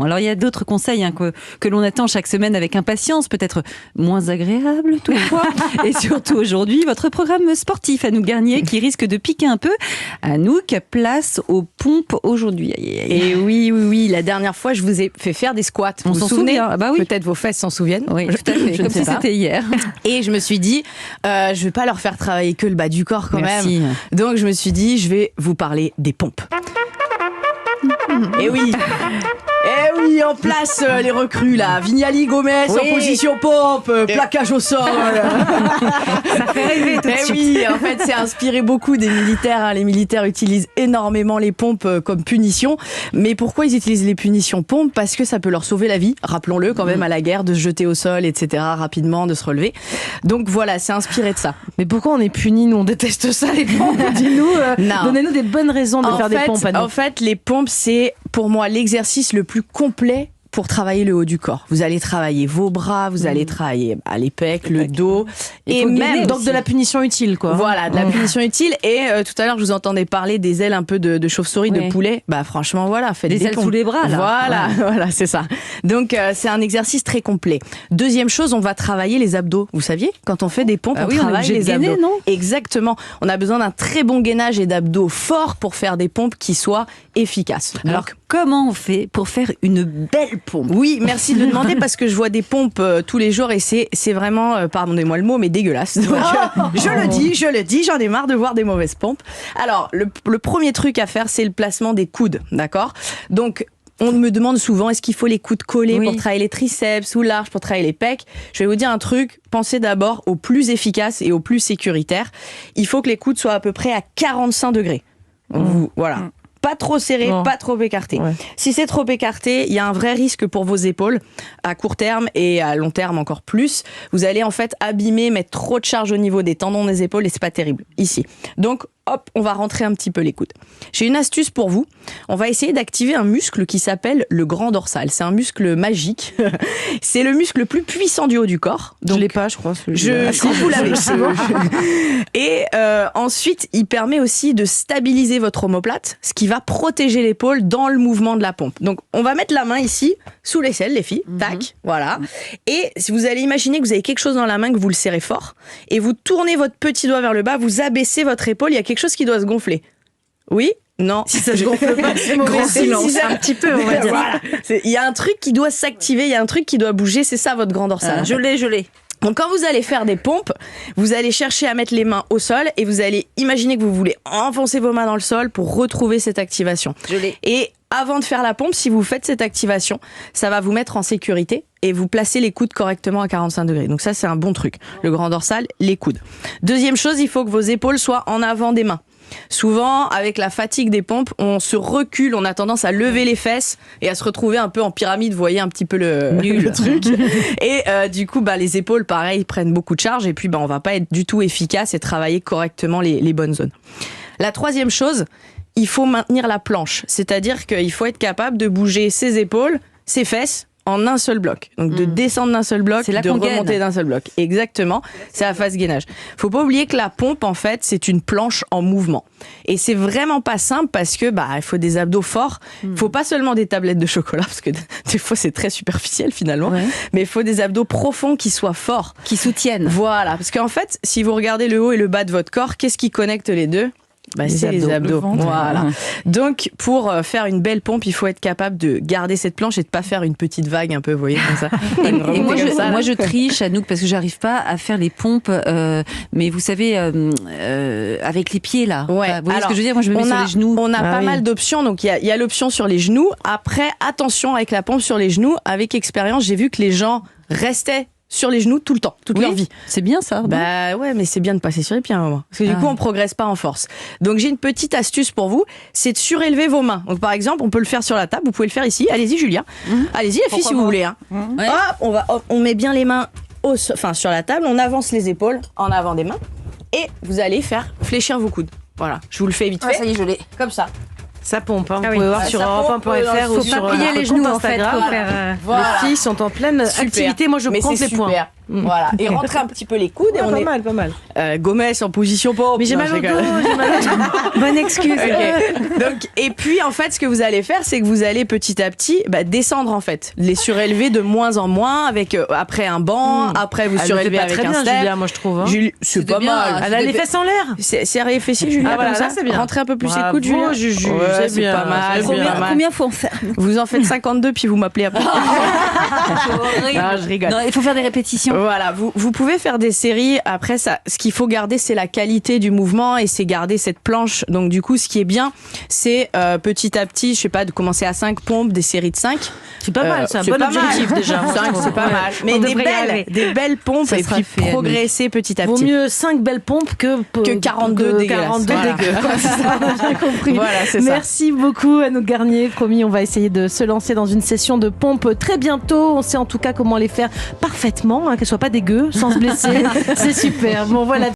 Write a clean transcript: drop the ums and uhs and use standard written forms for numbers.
Alors il y a d'autres conseils que l'on attend chaque semaine avec impatience, peut-être moins agréables toutefois. Et surtout aujourd'hui, votre programme sportif Anouk Garnier qui risque de piquer un peu. Anouk, place aux pompes aujourd'hui. Et oui, la dernière fois je vous ai fait faire des squats. On s'en souvient. Bah oui. Peut-être vos fesses s'en souviennent. Oui, tout à fait. Comme si c'était hier. Et je me suis dit, je vais pas leur faire travailler que le bas du corps quand même. Donc je me suis dit, je vais vous parler des pompes. Et oui, en place les recrues là, Vignali, Gomez en position pompe, plaquage au sol. Ça fait rêver tout de suite. Oui, en fait c'est inspiré beaucoup des militaires. Les militaires utilisent énormément les pompes comme punition. Mais pourquoi ils utilisent les punitions pompes ? Parce que ça peut leur sauver la vie, rappelons-le quand même à la guerre, de se jeter au sol, etc. rapidement, de se relever. Donc voilà, c'est inspiré de ça. Mais pourquoi on est punis ? Nous on déteste ça les pompes. Dis-nous, donnez-nous des bonnes raisons de faire des pompes. En fait, les pompes c'est pour moi l'exercice le plus complet pour travailler le haut du corps. Vous allez travailler vos bras, vous allez travailler les pecs, le dos, et même donc de la punition utile, quoi. Voilà, de la punition utile. Et tout à l'heure, je vous entendais parler des ailes un peu de chauve-souris, de poulet. Bah franchement, voilà, faites des ailes pompes sous les bras, là. Voilà, c'est ça. Donc c'est un exercice très complet. Deuxième chose, on va travailler les abdos. Vous saviez, quand on fait des pompes, on travaille les abdos. Non ? Exactement. On a besoin d'un très bon gainage et d'abdos forts pour faire des pompes qui soient efficaces. Alors comment on fait pour faire une belle pompe ? Oui, merci de le demander parce que je vois des pompes tous les jours et c'est vraiment, pardonnez-moi le mot, mais dégueulasse. Donc, je le dis, j'en ai marre de voir des mauvaises pompes. Alors, le premier truc à faire, c'est le placement des coudes, d'accord ? Donc, on me demande souvent, est-ce qu'il faut les coudes collés pour travailler les triceps ou larges pour travailler les pecs ? Je vais vous dire un truc, pensez d'abord au plus efficace et au plus sécuritaire. Il faut que les coudes soient à peu près à 45 degrés. Voilà. Pas trop serré, pas trop écarté. Ouais. Si c'est trop écarté, il y a un vrai risque pour vos épaules, à court terme et à long terme encore plus. Vous allez en fait abîmer, mettre trop de charge au niveau des tendons des épaules et c'est pas terrible, ici. Donc, hop, on va rentrer un petit peu les coudes. J'ai une astuce pour vous. On va essayer d'activer un muscle qui s'appelle le grand dorsal. C'est un muscle magique. C'est le muscle le plus puissant du haut du corps. Donc, je l'ai pas, je crois. Quand vous l'avez. Et ensuite, il permet aussi de stabiliser votre omoplate, ce qui va protéger l'épaule dans le mouvement de la pompe. Donc, on va mettre la main ici, sous l'aisselle, les filles. Tac, voilà. Et si vous allez imaginer que vous avez quelque chose dans la main, que vous le serrez fort, et vous tournez votre petit doigt vers le bas, vous abaissez votre épaule, il y a quelque chose qui doit se gonfler. Oui ? Non. Si ça se gonfle pas, c'est mauvais silence. Un petit peu, on va dire. Voilà. Il y a un truc qui doit s'activer, il y a un truc qui doit bouger, c'est ça votre grand dorsal. Je l'ai. Donc quand vous allez faire des pompes, vous allez chercher à mettre les mains au sol et vous allez imaginer que vous voulez enfoncer vos mains dans le sol pour retrouver cette activation. Et avant de faire la pompe, si vous faites cette activation, ça va vous mettre en sécurité et vous placez les coudes correctement à 45 degrés. Donc ça, c'est un bon truc. Le grand dorsal, les coudes. Deuxième chose, il faut que vos épaules soient en avant des mains. Souvent, avec la fatigue des pompes, on se recule, on a tendance à lever les fesses et à se retrouver un peu en pyramide, vous voyez un petit peu le truc. Et du coup, les épaules, pareil, prennent beaucoup de charge et puis on va pas être du tout efficace et travailler correctement les bonnes zones. La troisième chose, il faut maintenir la planche, c'est-à-dire qu'il faut être capable de bouger ses épaules, ses fesses, en un seul bloc. Donc de descendre d'un seul bloc, de remonter d'un seul bloc. Exactement, c'est la phase gainage. Faut pas oublier que la pompe, en fait, c'est une planche en mouvement. Et c'est vraiment pas simple parce que il faut des abdos forts. Il faut pas seulement des tablettes de chocolat parce que des fois c'est très superficiel finalement. Ouais. Mais il faut des abdos profonds qui soient forts, qui soutiennent. Voilà, parce qu'en fait, si vous regardez le haut et le bas de votre corps, qu'est-ce qui connecte les deux ? C'est les abdos. Voilà. Donc, pour faire une belle pompe, il faut être capable de garder cette planche et de pas faire une petite vague un peu, vous voyez, comme ça. Et moi, je triche, Anouk, parce que j'arrive pas à faire les pompes, mais vous savez, avec les pieds, là. Ouais. Vous voyez ce que je veux dire ? Moi, je me mets sur les genoux. On a pas mal d'options. Donc, il y a l'option sur les genoux. Après, attention avec la pompe sur les genoux. Avec expérience, j'ai vu que les gens restaient sur les genoux tout le temps, toute leur vie. C'est bien ça. Ouais, mais c'est bien de passer sur les pieds à un moment. Parce que du coup, on progresse pas en force. Donc, j'ai une petite astuce pour vous, c'est de surélever vos mains. Donc, par exemple, on peut le faire sur la table, vous pouvez le faire ici. Allez-y, Julien. Allez-y, les filles, si vous voulez. Hop, on met bien les mains sur la table, on avance les épaules en avant des mains et vous allez faire fléchir vos coudes. Voilà, je vous le fais vite fait. Ça y est, je l'ai. Comme ça. Ça pompe, hein. Vous pouvez voir sur europe1.fr ou sur plier les genoux en fait. Voilà. Les filles sont en pleine activité. Moi, je compte les points. Voilà. Et rentrer un petit peu les coudes. Et on pas est... mal. Gomez en position pompe. Mais j'ai mal au dos, Bonne excuse. Okay. Donc, et puis en fait, ce que vous allez faire, c'est que vous allez petit à petit descendre en fait, les surélever de moins en moins avec après un banc, après vous surélevez avec très un bien, step. Julia, moi je trouve. Hein. C'est pas mal. Elle a les fesses en l'air. Serré fessier, Julia, voilà, comme ça. là, c'est bien. Rentrez un peu plus Bravo, les coudes, Julia. Juju, ouais, c'est bien, pas mal. Combien faut en faire? Vous en faites 52 puis vous m'appelez après. Non, je rigole. Non, il faut faire des répétitions. Voilà, vous pouvez faire des séries. Après, ça, ce qu'il faut garder, c'est la qualité du mouvement et c'est garder cette planche. Donc, du coup, ce qui est bien, c'est petit à petit, je sais pas, de commencer à 5 pompes, des séries de 5. C'est pas mal, c'est un bon objectif déjà. 5, c'est pas mal. Mais des belles pompes ça et puis progresser petit à petit. Vaut mieux 5 belles pompes que 42 dégueulasses. 42 dégueux. J'ai compris. Voilà, c'est ça. Merci beaucoup Anouk Garnier. Promis, on va essayer de se lancer dans une session de pompe très bientôt. On sait en tout cas comment les faire parfaitement, qu'elles soient pas dégueu, sans se blesser. C'est super. Bon, voilà.